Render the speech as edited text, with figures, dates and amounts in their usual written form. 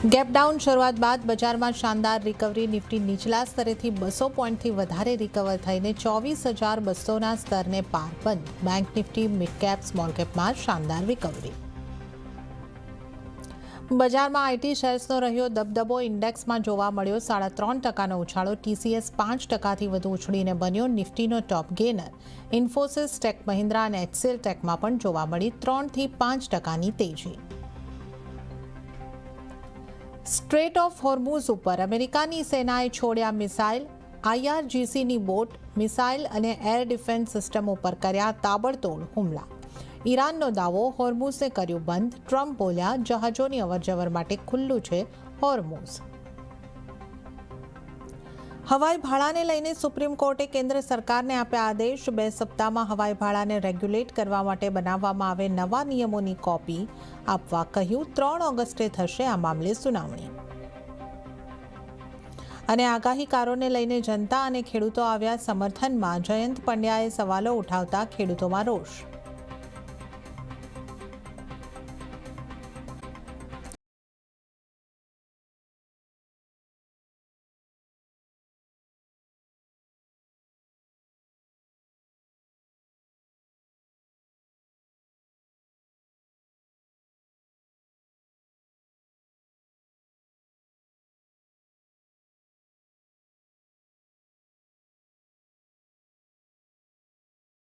ગેપડાઉન શરૂઆત બાદ બજારમાં શાનદાર રિકવરી. નિફ્ટી નીચલા સ્તરેથી 200 પોઈન્ટથી વધારે રિકવર થઈને 24,200ના સ્તરને પાર બંધ. Bank Nifty, mid cap, small કેપમાં શાનદાર રિકવરી. બજારમાં આઈટી શેર્સનો રહ્યો દબદબો. ઇન્ડેક્સમાં જોવા મળ્યો 3.5%નો ઉછાળો. ટીસીએસ 5%થી વધુ ઉછળીને બન્યો નિફ્ટીનો ટોપ ગેનર. ઇન્ફોસિસ, ટેક મહિન્દ્રા અને એચસીએલ ટેકમાં પણ જોવા મળી 3થી 5%ની તેજી. સ્ટ્રેટ ઓફ હોર્મુઝ ઉપર અમેરિકાની સેનાએ છોડ્યા મિસાઇલ. આઈઆરજીસીની બોટ, મિસાઇલ અને એર ડિફેન્સ સિસ્ટમ ઉપર કર્યા તાબડતોડ હુમલા. ઈરાનનો દાવો, હોર્મુઝને કર્યું બંધ. ટ્રમ્પ બોલ્યા, જહાજોની અવરજવર માટે ખુલ્લું છે હોર્મુઝ. હવાઈ ભાડાને લઈને સુપ્રીમ કોર્ટે કેન્દ્ર સરકારને આપ્યા આદેશ. 2 સપ્તાહમાં હવાઈ ભાડાને રેગ્યુલેટ કરવા માટે બનાવવામાં આવે નવા નિયમોની કોપી આપવા કહ્યું. 3 ઓગસ્ટે થશે આ મામલે સુનાવણી. અને આગાહીકારોને લઈને જનતા અને ખેડૂતો આવ્યા સમર્થનમાં. જયંત પંડ્યાએ સવાલો ઉઠાવતા ખેડૂતોમાં રોષ.